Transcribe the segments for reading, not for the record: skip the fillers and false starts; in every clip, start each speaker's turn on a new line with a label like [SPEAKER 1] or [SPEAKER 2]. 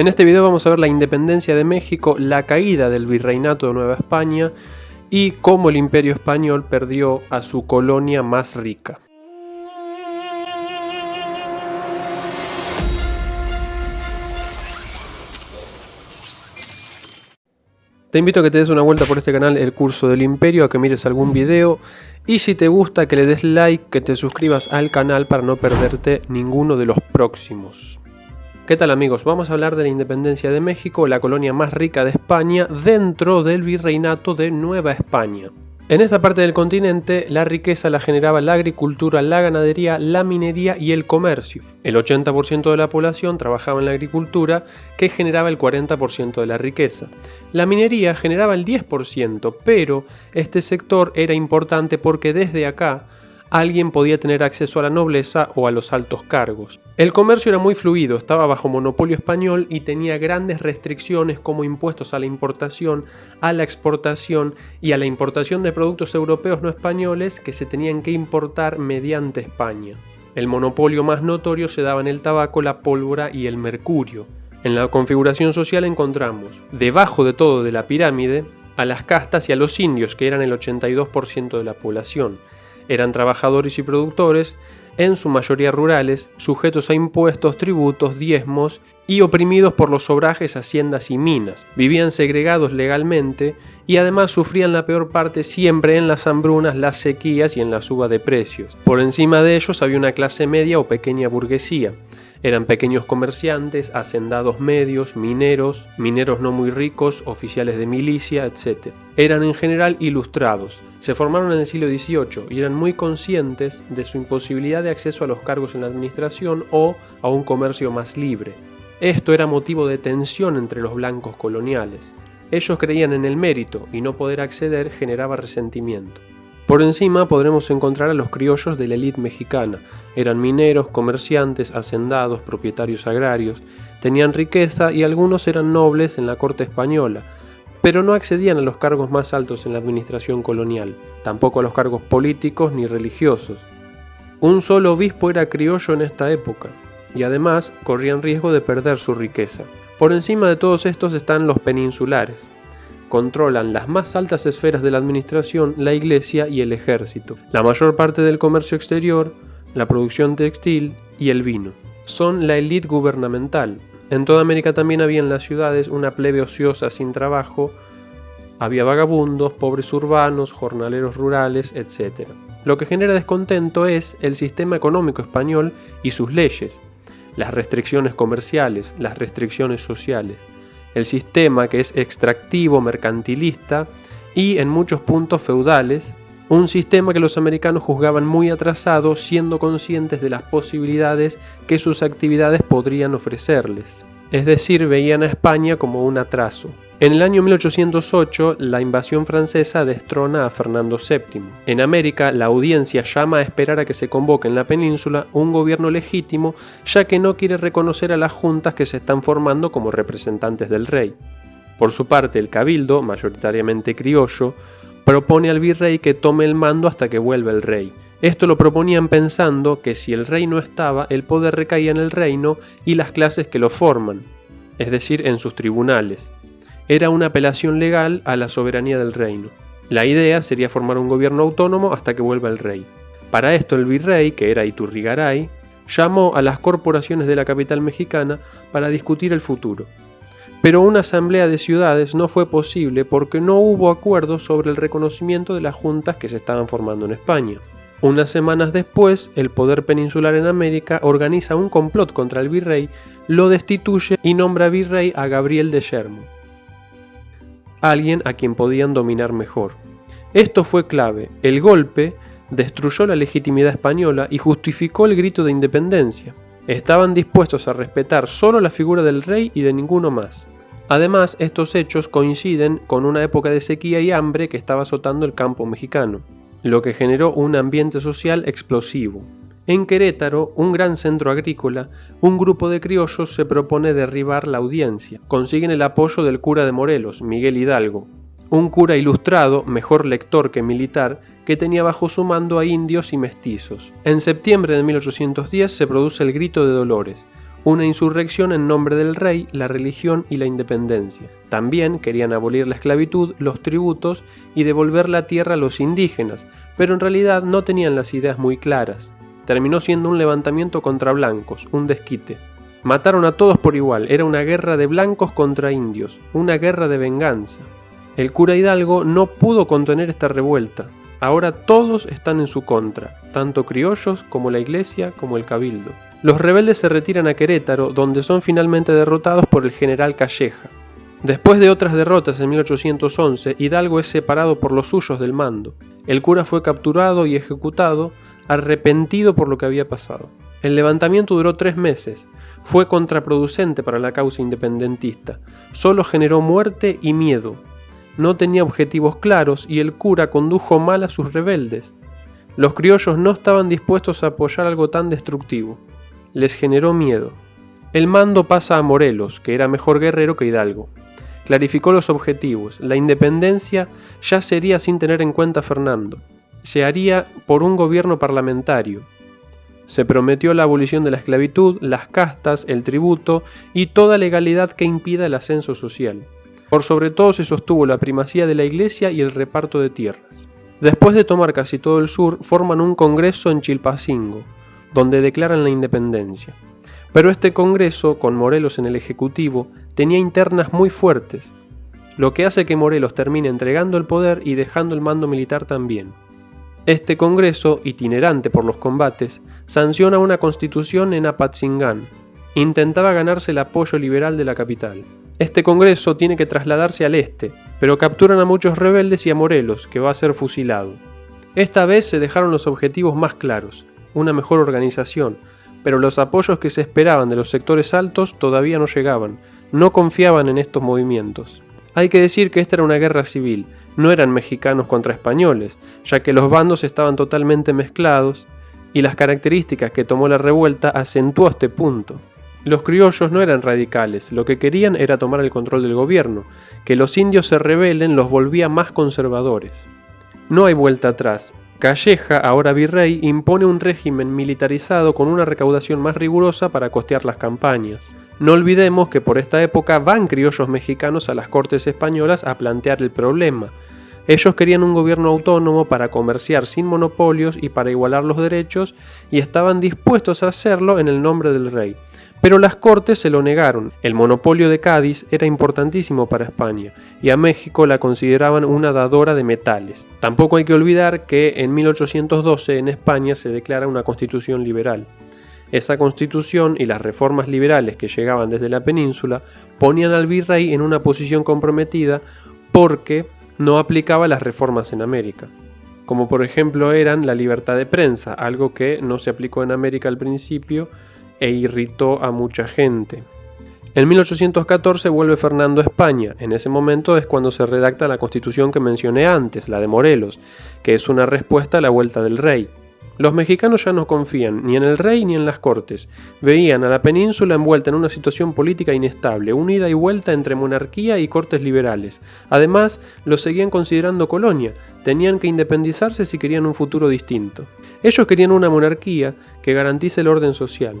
[SPEAKER 1] En este video vamos a ver la independencia de México, la caída del virreinato de Nueva España y cómo el Imperio Español perdió a su colonia más rica. Te invito a que te des una vuelta por este canal El Curso del Imperio, a que mires algún video y si te gusta que le des like, que te suscribas al canal para no perderte ninguno de los próximos. ¿Qué tal amigos? Vamos a hablar de la independencia de México, la colonia más rica de España dentro del virreinato de Nueva España. En esta parte del continente la riqueza la generaba la agricultura, la ganadería, la minería y el comercio. El 80% de la población trabajaba en la agricultura, que generaba el 40% de la riqueza. La minería generaba el 10%, pero este sector era importante porque desde acá alguien podía tener acceso a la nobleza o a los altos cargos. El comercio era muy fluido, estaba bajo monopolio español y tenía grandes restricciones como impuestos a la importación, a la exportación y a la importación de productos europeos no españoles que se tenían que importar mediante España. El monopolio más notorio se daba en el tabaco, la pólvora y el mercurio. En la configuración social encontramos, debajo de todo de la pirámide, a las castas y a los indios, que eran el 82% de la población. Eran trabajadores y productores, en su mayoría rurales, sujetos a impuestos, tributos, diezmos y oprimidos por los obrajes, haciendas y minas. Vivían segregados legalmente y además sufrían la peor parte siempre en las hambrunas, las sequías y en la suba de precios. Por encima de ellos había una clase media o pequeña burguesía. Eran pequeños comerciantes, hacendados medios, mineros no muy ricos, oficiales de milicia, etc. Eran en general ilustrados. Se formaron en el siglo XVIII y eran muy conscientes de su imposibilidad de acceso a los cargos en la administración o a un comercio más libre. Esto era motivo de tensión entre los blancos coloniales. Ellos creían en el mérito y no poder acceder generaba resentimiento. Por encima podremos encontrar a los criollos de la élite mexicana. Eran mineros, comerciantes, hacendados, propietarios agrarios, tenían riqueza y algunos eran nobles en la corte española, pero no accedían a los cargos más altos en la administración colonial, tampoco a los cargos políticos ni religiosos. Un solo obispo era criollo en esta época, y además corrían riesgo de perder su riqueza. Por encima de todos estos están los peninsulares. Controlan las más altas esferas de la administración, la iglesia y el ejército. La mayor parte del comercio exterior, la producción textil y el vino. Son la élite gubernamental. En toda América también había en las ciudades una plebe ociosa sin trabajo, había vagabundos, pobres urbanos, jornaleros rurales, etc. Lo que genera descontento es el sistema económico español y sus leyes, las restricciones comerciales, las restricciones sociales. El sistema que es extractivo, mercantilista y en muchos puntos feudales, un sistema que los americanos juzgaban muy atrasado, siendo conscientes de las posibilidades que sus actividades podrían ofrecerles. Es decir, veían a España como un atraso. En el año 1808, la invasión francesa destrona a Fernando VII. En América, la audiencia llama a esperar a que se convoque en la península un gobierno legítimo, ya que no quiere reconocer a las juntas que se están formando como representantes del rey. Por su parte, el cabildo, mayoritariamente criollo, propone al virrey que tome el mando hasta que vuelva el rey. Esto lo proponían pensando que si el rey no estaba, el poder recaía en el reino y las clases que lo forman, es decir, en sus tribunales. Era una apelación legal a la soberanía del reino. La idea sería formar un gobierno autónomo hasta que vuelva el rey. Para esto el virrey, que era Iturrigaray, llamó a las corporaciones de la capital mexicana para discutir el futuro. Pero una asamblea de ciudades no fue posible porque no hubo acuerdo sobre el reconocimiento de las juntas que se estaban formando en España. Unas semanas después, el poder peninsular en América organiza un complot contra el virrey, lo destituye y nombra virrey a Gabriel de Yermo, alguien a quien podían dominar mejor. Esto fue clave. El golpe destruyó la legitimidad española y justificó el grito de independencia. Estaban dispuestos a respetar solo la figura del rey y de ninguno más. Además, estos hechos coinciden con una época de sequía y hambre que estaba azotando el campo mexicano, lo que generó un ambiente social explosivo. En Querétaro, un gran centro agrícola, un grupo de criollos se propone derribar la audiencia. Consiguen el apoyo del cura de Morelos, Miguel Hidalgo, un cura ilustrado, mejor lector que militar, que tenía bajo su mando a indios y mestizos. En septiembre de 1810 se produce el Grito de Dolores, una insurrección en nombre del rey, la religión y la independencia. También querían abolir la esclavitud, los tributos y devolver la tierra a los indígenas, pero en realidad no tenían las ideas muy claras. Terminó siendo un levantamiento contra blancos, un desquite. Mataron a todos por igual, era una guerra de blancos contra indios, una guerra de venganza. El cura Hidalgo no pudo contener esta revuelta. Ahora todos están en su contra, tanto criollos como la iglesia como el cabildo. Los rebeldes se retiran a Querétaro, donde son finalmente derrotados por el general Calleja. Después de otras derrotas en 1811, Hidalgo es separado por los suyos del mando. El cura fue capturado y ejecutado, arrepentido por lo que había pasado. El levantamiento duró 3 meses. Fue contraproducente para la causa independentista. Solo generó muerte y miedo. No tenía objetivos claros y el cura condujo mal a sus rebeldes. Los criollos no estaban dispuestos a apoyar algo tan destructivo. Les generó miedo. El mando pasa a Morelos, que era mejor guerrero que Hidalgo. Clarificó los objetivos. La independencia ya sería sin tener en cuenta a Fernando. Se haría por un gobierno parlamentario. Se prometió la abolición de la esclavitud, las castas, el tributo y toda legalidad que impida el ascenso social. Por sobre todo se sostuvo la primacía de la iglesia y el reparto de tierras. Después de tomar casi todo el sur, forman un congreso en Chilpancingo, donde declaran la independencia. Pero este congreso, con Morelos en el ejecutivo, tenía internas muy fuertes, lo que hace que Morelos termine entregando el poder y dejando el mando militar también. Este congreso, itinerante por los combates, sanciona una constitución en Apatzingán. Intentaba ganarse el apoyo liberal de la capital. Este congreso tiene que trasladarse al este, pero capturan a muchos rebeldes y a Morelos, que va a ser fusilado. Esta vez se dejaron los objetivos más claros, una mejor organización, pero los apoyos que se esperaban de los sectores altos todavía no llegaban, no confiaban en estos movimientos. Hay que decir que esta era una guerra civil, no eran mexicanos contra españoles, ya que los bandos estaban totalmente mezclados y las características que tomó la revuelta acentuó este punto. Los criollos no eran radicales, lo que querían era tomar el control del gobierno, que los indios se rebelen los volvía más conservadores. No hay vuelta atrás. Calleja, ahora virrey, impone un régimen militarizado con una recaudación más rigurosa para costear las campañas. No olvidemos que por esta época van criollos mexicanos a las cortes españolas a plantear el problema. Ellos querían un gobierno autónomo para comerciar sin monopolios y para igualar los derechos y estaban dispuestos a hacerlo en el nombre del rey. Pero las cortes se lo negaron. El monopolio de Cádiz era importantísimo para España y a México la consideraban una dadora de metales. Tampoco hay que olvidar que en 1812 en España se declara una constitución liberal. Esa constitución y las reformas liberales que llegaban desde la península ponían al virrey en una posición comprometida porque no aplicaba las reformas en América, como por ejemplo eran la libertad de prensa, algo que no se aplicó en América al principio e irritó a mucha gente. En 1814 vuelve Fernando a España. En ese momento es cuando se redacta la constitución que mencioné antes, la de Morelos, que es una respuesta a la vuelta del rey. Los mexicanos ya no confían ni en el rey ni en las cortes. Veían a la península envuelta en una situación política inestable, una ida y vuelta entre monarquía y cortes liberales. Además, los seguían considerando colonia. Tenían que independizarse si querían un futuro distinto. Ellos querían una monarquía que garantice el orden social,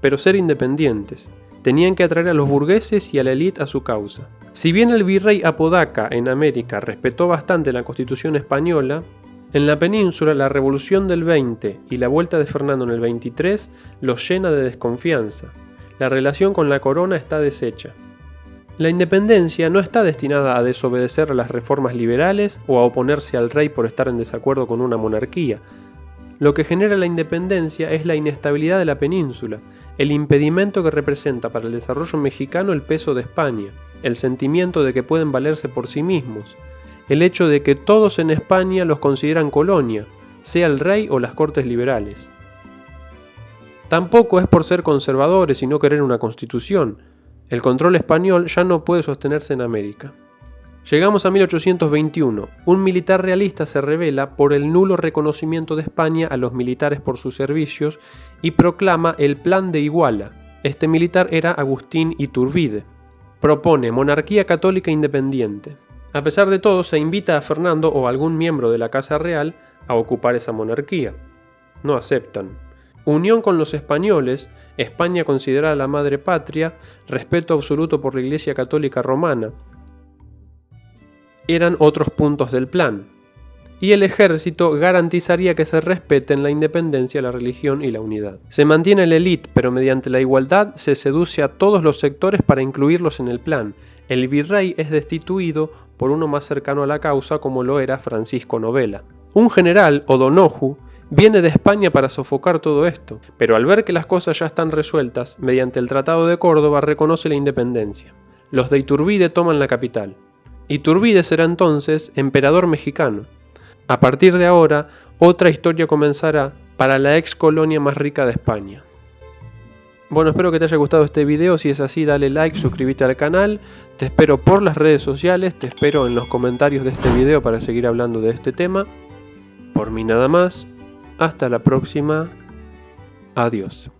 [SPEAKER 1] pero ser independientes. Tenían que atraer a los burgueses y a la élite a su causa. Si bien el virrey Apodaca en América respetó bastante la Constitución española, en la península la Revolución del 20 y la vuelta de Fernando en el 23 los llena de desconfianza. La relación con la corona está deshecha. La independencia no está destinada a desobedecer a las reformas liberales o a oponerse al rey por estar en desacuerdo con una monarquía. Lo que genera la independencia es la inestabilidad de la península, el impedimento que representa para el desarrollo mexicano el peso de España, el sentimiento de que pueden valerse por sí mismos, el hecho de que todos en España los consideran colonia, sea el rey o las cortes liberales. Tampoco es por ser conservadores y no querer una constitución. El control español ya no puede sostenerse en América. Llegamos a 1821. Un militar realista se rebela por el nulo reconocimiento de España a los militares por sus servicios y proclama el Plan de Iguala. Este militar era Agustín Iturbide. Propone monarquía católica independiente. A pesar de todo, se invita a Fernando o algún miembro de la Casa Real a ocupar esa monarquía. No aceptan. Unión con los españoles, España considerada la madre patria, respeto absoluto por la Iglesia Católica Romana. Eran otros puntos del plan. Y el ejército garantizaría que se respeten la independencia, la religión y la unidad. Se mantiene la élite, pero mediante la igualdad se seduce a todos los sectores para incluirlos en el plan. El virrey es destituido por uno más cercano a la causa, como lo era Francisco Novelda. Un general, O'Donoghue, viene de España para sofocar todo esto, pero al ver que las cosas ya están resueltas, mediante el Tratado de Córdoba reconoce la independencia. Los de Iturbide toman la capital. Iturbide será entonces emperador mexicano. A partir de ahora, otra historia comenzará para la ex colonia más rica de España. Bueno, espero que te haya gustado este video. Si es así, dale like, suscríbete al canal. Te espero por las redes sociales, te espero en los comentarios de este video para seguir hablando de este tema. Por mí nada más. Hasta la próxima. Adiós.